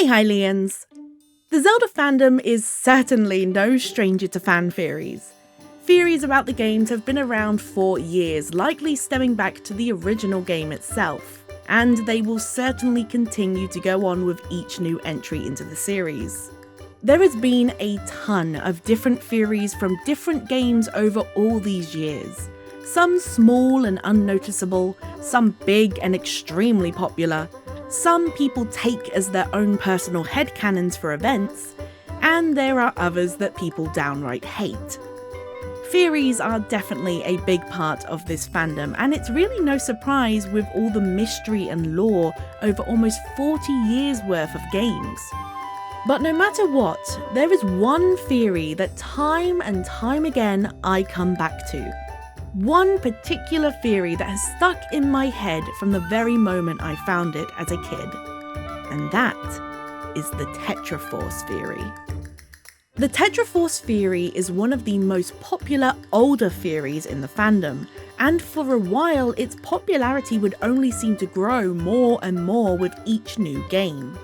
Hey Hylians! The Zelda fandom is certainly no stranger to fan theories. Theories about the games have been around for years, likely stemming back to the original game itself, and they will certainly continue to go on with each new entry into the series. There has been a ton of different theories from different games over all these years. Some small and unnoticeable, some big and extremely popular, some people take as their own personal headcanons for events, and there are others that people downright hate. Theories are definitely a big part of this fandom, and it's really no surprise with all the mystery and lore over almost 40 years worth of games. But no matter what, there is one theory that time and time again I come back to. One particular theory that has stuck in my head from the very moment I found it as a kid. And that is the Tetraforce theory. The Tetraforce theory is one of the most popular older theories in the fandom, and for a while its popularity would only seem to grow more and more with each new game.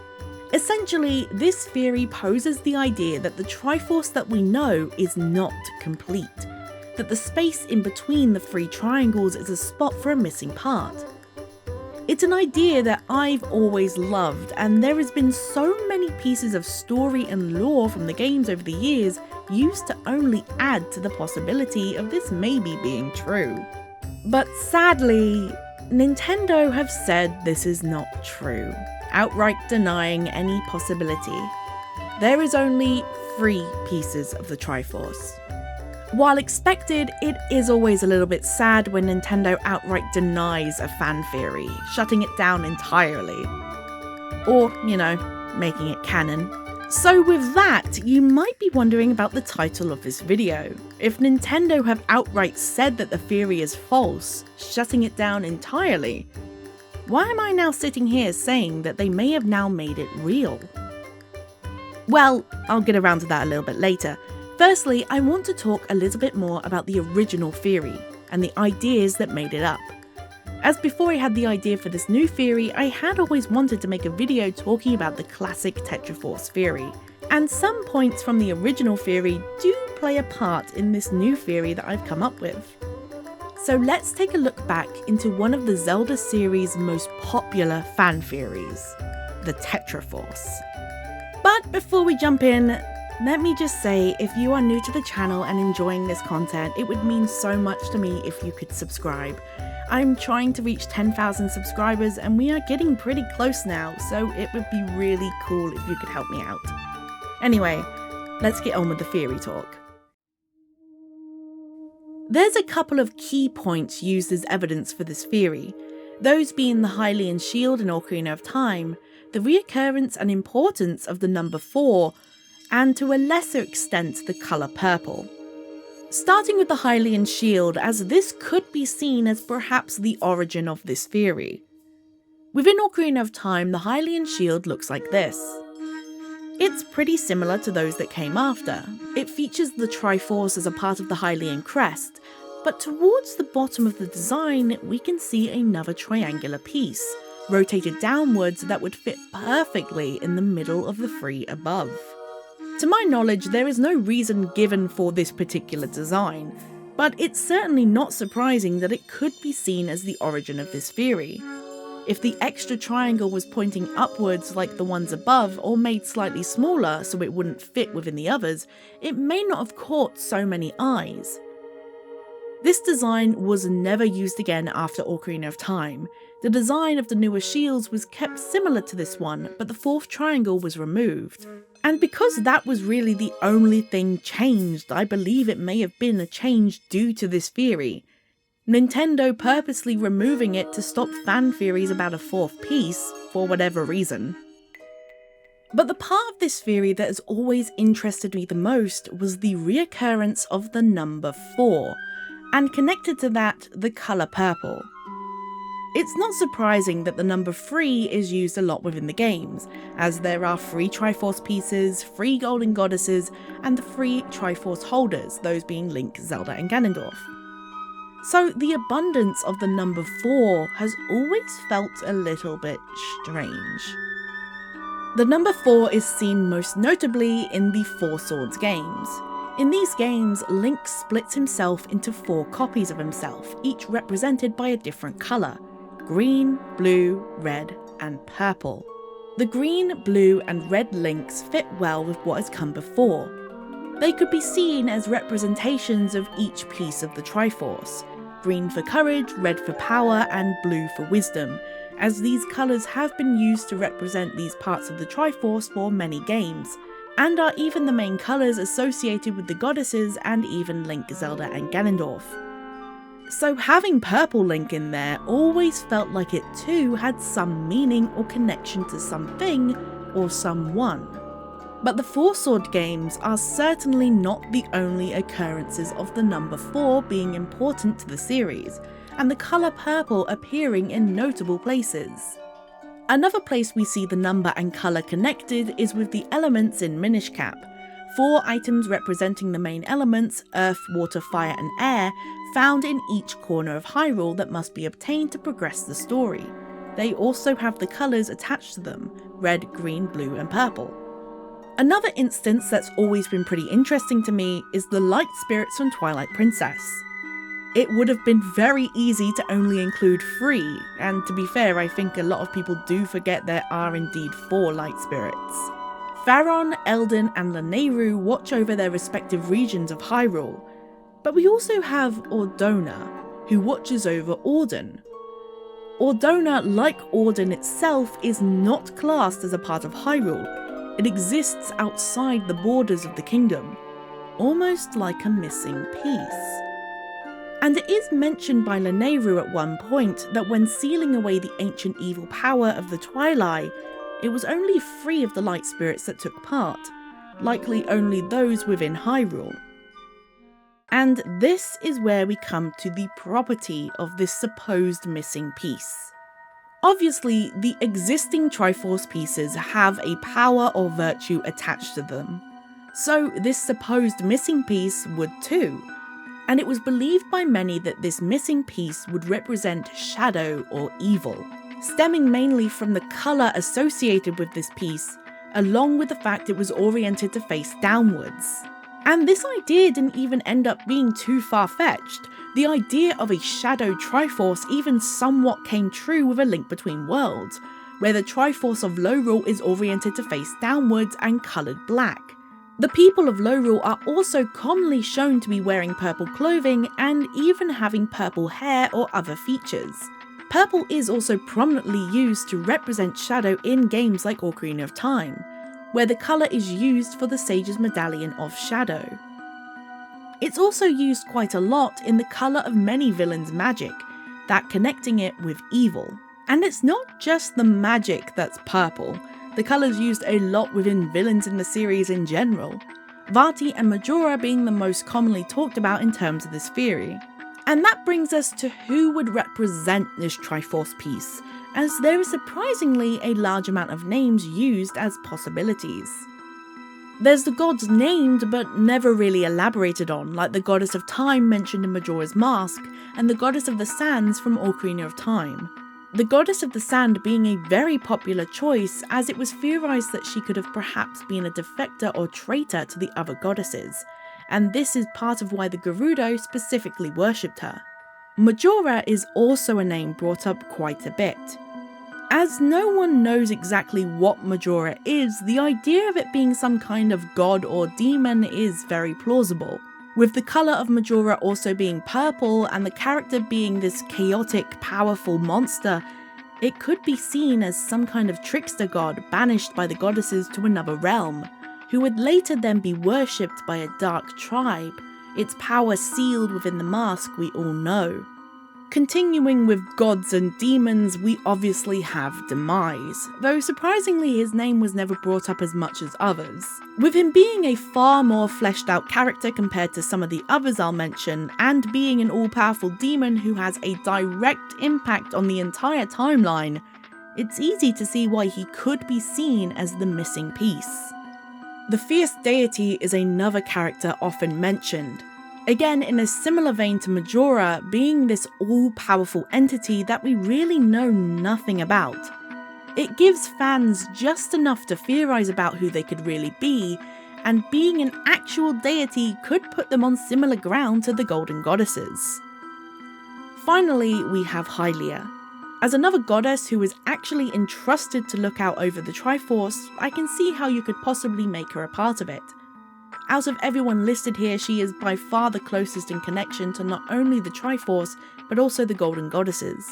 Essentially, this theory poses the idea that the Triforce that we know is not complete, that the space in between the three triangles is a spot for a missing part. It's an idea that I've always loved, and there has been so many pieces of story and lore from the games over the years used to only add to the possibility of this maybe being true. But sadly, Nintendo have said this is not true, outright denying any possibility. There is only 3 pieces of the Triforce. While expected, it is always a little bit sad when Nintendo outright denies a fan theory, shutting it down entirely. Or, making it canon. So with that, you might be wondering about the title of this video. If Nintendo have outright said that the theory is false, shutting it down entirely, why am I now sitting here saying that they may have now made it real? Well, I'll get around to that a little bit later. Firstly, I want to talk a little bit more about the original theory and the ideas that made it up. As before I had the idea for this new theory, I had always wanted to make a video talking about the classic Tetraforce theory, and some points from the original theory do play a part in this new theory that I've come up with. So let's take a look back into one of the Zelda series' most popular fan theories, the Tetraforce. But before we jump in, let me just say, if you are new to the channel and enjoying this content, it would mean so much to me if you could subscribe. I'm trying to reach 10,000 subscribers and we are getting pretty close now, so it would be really cool if you could help me out. Anyway, let's get on with the theory talk. There's a couple of key points used as evidence for this theory, those being the Hylian shield in Ocarina of Time, the reoccurrence and importance of the number 4, and to a lesser extent the colour purple. Starting with the Hylian shield, as this could be seen as perhaps the origin of this theory. Within Ocarina of Time, the Hylian shield looks like this. It's pretty similar to those that came after. It features the Triforce as a part of the Hylian crest, but towards the bottom of the design we can see another triangular piece, rotated downwards, that would fit perfectly in the middle of the 3 above. To my knowledge, there is no reason given for this particular design, but it's certainly not surprising that it could be seen as the origin of this theory. If the extra triangle was pointing upwards like the ones above, or made slightly smaller so it wouldn't fit within the others, it may not have caught so many eyes. This design was never used again after Ocarina of Time. The design of the newer shields was kept similar to this one, but the 4th triangle was removed. And because that was really the only thing changed, I believe it may have been a change due to this theory. Nintendo purposely removing it to stop fan theories about a 4th piece, for whatever reason. But the part of this theory that has always interested me the most was the reoccurrence of the number 4, and connected to that, the colour purple. It's not surprising that the number 3 is used a lot within the games, as there are 3 Triforce pieces, 3 Golden Goddesses, and the 3 Triforce holders, those being Link, Zelda and Ganondorf. So the abundance of the number 4 has always felt a little bit strange. The number 4 is seen most notably in the Four Swords games. In these games, Link splits himself into 4 copies of himself, each represented by a different colour: green, blue, red, and purple. The green, blue, and red Links fit well with what has come before. They could be seen as representations of each piece of the Triforce: green for courage, red for power, and blue for wisdom, as these colours have been used to represent these parts of the Triforce for many games, and are even the main colours associated with the goddesses and even Link, Zelda, and Ganondorf. So having purple Link in there always felt like it too had some meaning or connection to something or someone. But the Four Sword games are certainly not the only occurrences of the number 4 being important to the series, and the colour purple appearing in notable places. Another place we see the number and colour connected is with the elements in Minish Cap. 4 items representing the main elements, earth, water, fire and air, found in each corner of Hyrule that must be obtained to progress the story. They also have the colours attached to them: red, green, blue and purple. Another instance that's always been pretty interesting to me is the light spirits from Twilight Princess. It would have been very easy to only include 3, and to be fair, I think a lot of people do forget there are indeed 4 light spirits. Faron, Eldin and Lanayru watch over their respective regions of Hyrule, but we also have Ordona, who watches over Orden. Ordona, like Orden itself, is not classed as a part of Hyrule. It exists outside the borders of the kingdom, almost like a missing piece. And it is mentioned by Lanayru at one point that when sealing away the ancient evil power of the Twilight, it was only 3 of the light spirits that took part, likely only those within Hyrule. And this is where we come to the property of this supposed missing piece. Obviously, the existing Triforce pieces have a power or virtue attached to them, so this supposed missing piece would too. And it was believed by many that this missing piece would represent shadow or evil, stemming mainly from the colour associated with this piece, along with the fact it was oriented to face downwards. And this idea didn't even end up being too far-fetched. The idea of a shadow Triforce even somewhat came true with A Link Between Worlds, where the Triforce of Lorule is oriented to face downwards and coloured black. The people of Lorule are also commonly shown to be wearing purple clothing and even having purple hair or other features. Purple is also prominently used to represent shadow in games like Ocarina of Time, where the colour is used for the Sage's Medallion of Shadow. It's also used quite a lot in the colour of many villains' magic, that connecting it with evil. And it's not just the magic that's purple. The colour's used a lot within villains in the series in general, Vati and Majora being the most commonly talked about in terms of this theory. And that brings us to who would represent this Triforce piece, as there is surprisingly a large amount of names used as possibilities. There's the gods named but never really elaborated on, like the Goddess of Time mentioned in Majora's Mask, and the Goddess of the Sands from Ocarina of Time. The Goddess of the Sand being a very popular choice, as it was theorised that she could have perhaps been a defector or traitor to the other goddesses, and this is part of why the Gerudo specifically worshipped her. Majora is also a name brought up quite a bit. As no one knows exactly what Majora is, the idea of it being some kind of god or demon is very plausible, with the colour of Majora also being purple and the character being this chaotic, powerful monster. It could be seen as some kind of trickster god banished by the goddesses to another realm, who would later then be worshipped by a dark tribe, its power sealed within the mask we all know. Continuing with gods and demons, we obviously have Demise, though surprisingly his name was never brought up as much as others. With him being a far more fleshed out character compared to some of the others I'll mention, and being an all-powerful demon who has a direct impact on the entire timeline, it's easy to see why he could be seen as the missing piece. The fierce deity is another character often mentioned, again in a similar vein to Majora, being this all-powerful entity that we really know nothing about. It gives fans just enough to theorise about who they could really be, and being an actual deity could put them on similar ground to the Golden Goddesses. Finally, we have Hylian. As another goddess who is actually entrusted to look out over the Triforce, I can see how you could possibly make her a part of it. Out of everyone listed here, she is by far the closest in connection to not only the Triforce, but also the Golden Goddesses.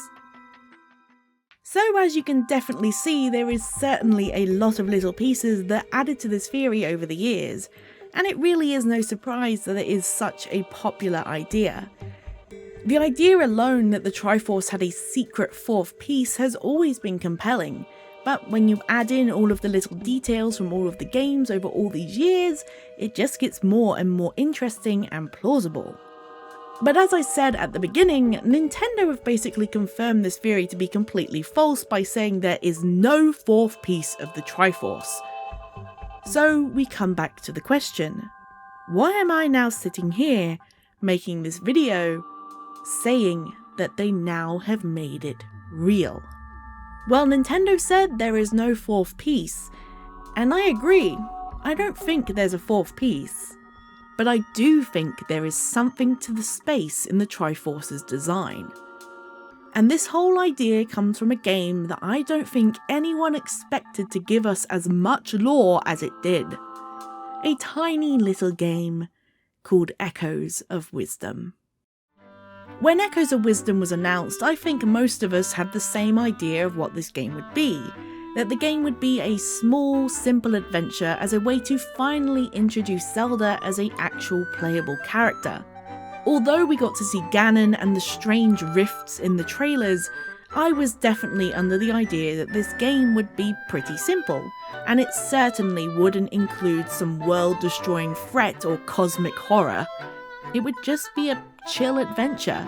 So as you can definitely see, there is certainly a lot of little pieces that added to this theory over the years, and it really is no surprise that it is such a popular idea. The idea alone that the Triforce had a secret fourth piece has always been compelling, but when you add in all of the little details from all of the games over all these years, it just gets more and more interesting and plausible. But as I said at the beginning, Nintendo have basically confirmed this theory to be completely false by saying there is no fourth piece of the Triforce. So we come back to the question, why am I now sitting here, making this video, saying that they now have made it real? Well, Nintendo said there is no fourth piece, and I agree, I don't think there's a fourth piece. But I do think there is something to the space in the Triforce's design. And this whole idea comes from a game that I don't think anyone expected to give us as much lore as it did. A tiny little game called Echoes of Wisdom. When Echoes of Wisdom was announced, I think most of us had the same idea of what this game would be. That the game would be a small, simple adventure as a way to finally introduce Zelda as an actual playable character. Although we got to see Ganon and the strange rifts in the trailers, I was definitely under the idea that this game would be pretty simple, and it certainly wouldn't include some world-destroying threat or cosmic horror. It would just be a chill adventure.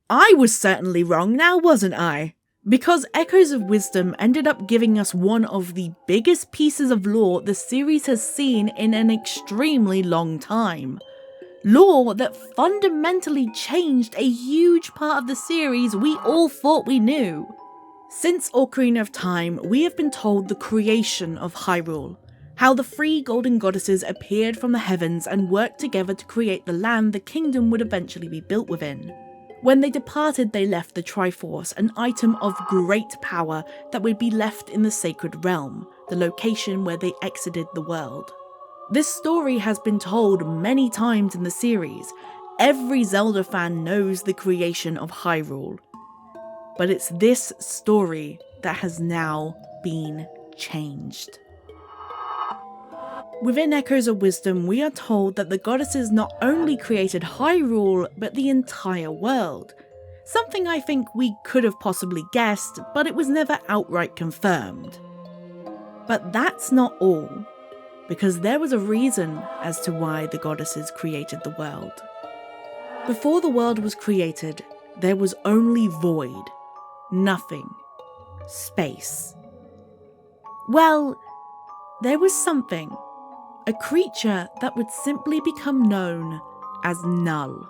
I was certainly wrong now, wasn't I? Because Echoes of Wisdom ended up giving us one of the biggest pieces of lore the series has seen in an extremely long time. Lore that fundamentally changed a huge part of the series we all thought we knew. Since Ocarina of Time, we have been told the creation of Hyrule, how the three golden goddesses appeared from the heavens and worked together to create the land the kingdom would eventually be built within. When they departed, they left the Triforce, an item of great power that would be left in the Sacred Realm, the location where they exited the world. This story has been told many times in the series. Every Zelda fan knows the creation of Hyrule. But it's this story that has now been changed. Within Echoes of Wisdom, we are told that the goddesses not only created Hyrule, but the entire world. Something I think we could have possibly guessed, but it was never outright confirmed. But that's not all, because there was a reason as to why the goddesses created the world. Before the world was created, there was only void, nothing, space. Well, there was something. A creature that would simply become known as Null.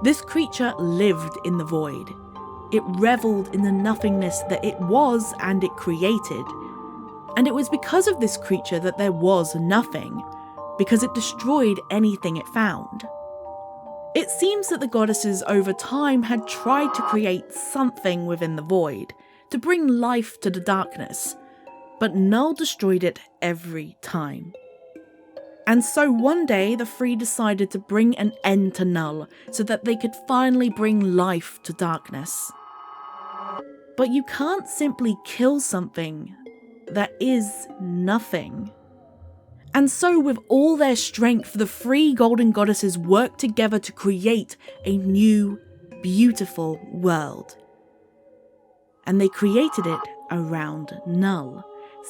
This creature lived in the void. It revelled in the nothingness that it was and it created. And it was because of this creature that there was nothing, because it destroyed anything it found. It seems that the goddesses over time had tried to create something within the void, to bring life to the darkness, but Null destroyed it every time. And so one day the three decided to bring an end to Null so that they could finally bring life to darkness. But you can't simply kill something that is nothing. And so with all their strength, the three golden goddesses worked together to create a new, beautiful world. And they created it around Null,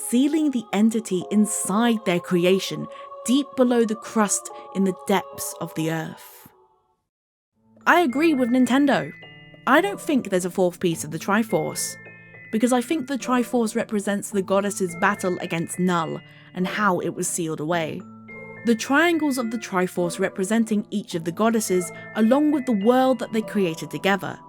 sealing the entity inside their creation, deep below the crust in the depths of the earth. I agree with Nintendo. I don't think there's a fourth piece of the Triforce, because I think the Triforce represents the goddesses' battle against Null and how it was sealed away. The triangles of the Triforce representing each of the goddesses, along with the world that they created together.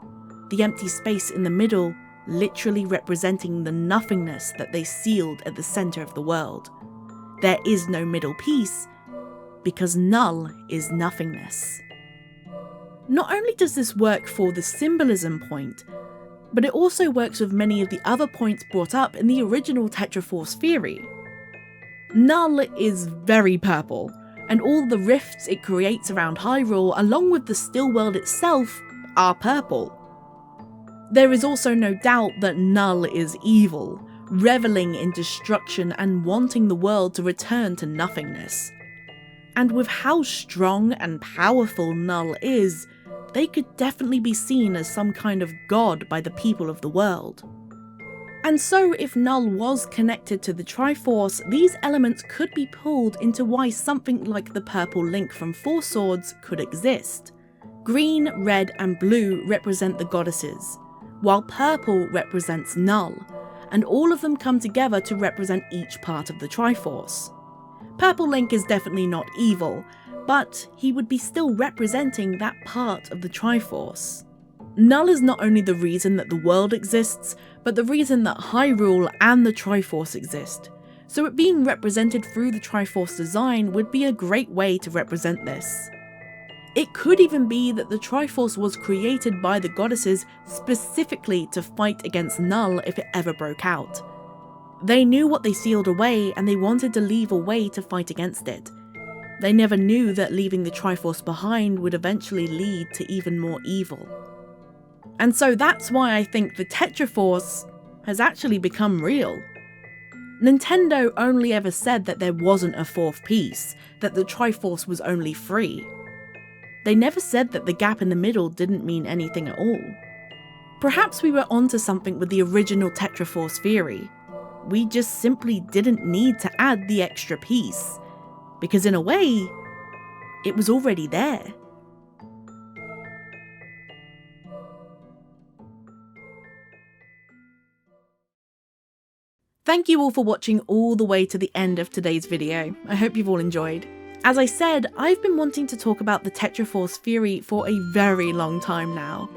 The empty space in the middle literally representing the nothingness that they sealed at the center of the world. There is no middle piece, because Null is nothingness. Not only does this work for the symbolism point, but it also works with many of the other points brought up in the original Tetraforce theory. Null is very purple, and all the rifts it creates around Hyrule, along with the still world itself, are purple. There is also no doubt that Null is evil, reveling in destruction and wanting the world to return to nothingness. And with how strong and powerful Null is, they could definitely be seen as some kind of god by the people of the world. And so if Null was connected to the Triforce, these elements could be pulled into why something like the purple link from Four Swords could exist. Green, red and blue represent the goddesses, while purple represents Null, and all of them come together to represent each part of the Triforce. Purple Link is definitely not evil, but he would be still representing that part of the Triforce. Null is not only the reason that the world exists, but the reason that Hyrule and the Triforce exist, so it being represented through the Triforce design would be a great way to represent this. It could even be that the Triforce was created by the goddesses specifically to fight against Null if it ever broke out. They knew what they sealed away and they wanted to leave a way to fight against it. They never knew that leaving the Triforce behind would eventually lead to even more evil. And so that's why I think the Tetraforce has actually become real. Nintendo only ever said that there wasn't a fourth piece, that the Triforce was only 3. They never said that the gap in the middle didn't mean anything at all. Perhaps we were onto something with the original Tetraforce theory. We just simply didn't need to add the extra piece, because in a way, it was already there. Thank you all for watching all the way to the end of today's video. I hope you've all enjoyed. As I said, I've been wanting to talk about the Tetraforce theory for a very long time now,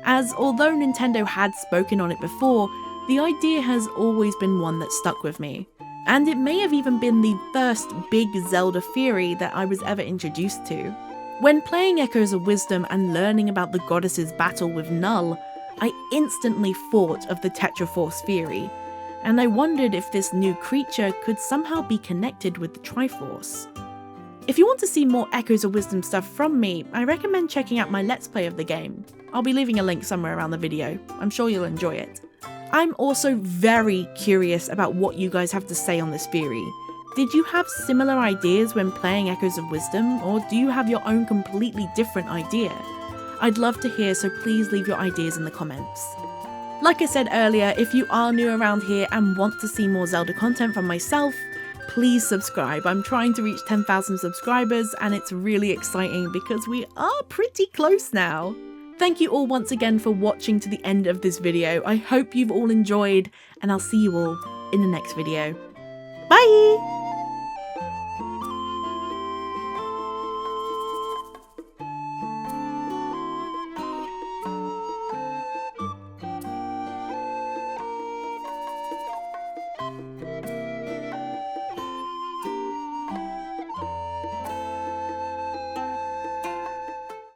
as although Nintendo had spoken on it before, the idea has always been one that stuck with me, and it may have even been the first big Zelda theory that I was ever introduced to. When playing Echoes of Wisdom and learning about the goddess's battle with Null, I instantly thought of the Tetraforce theory, and I wondered if this new creature could somehow be connected with the Triforce. If you want to see more Echoes of Wisdom stuff from me, I recommend checking out my Let's Play of the game. I'll be leaving a link somewhere around the video, I'm sure you'll enjoy it. I'm also very curious about what you guys have to say on this theory. Did you have similar ideas when playing Echoes of Wisdom, or do you have your own completely different idea? I'd love to hear, so please leave your ideas in the comments. Like I said earlier, if you are new around here and want to see more Zelda content from myself, please subscribe. I'm trying to reach 10,000 subscribers and it's really exciting because we are pretty close now. Thank you all once again for watching to the end of this video. I hope you've all enjoyed and I'll see you all in the next video. Bye!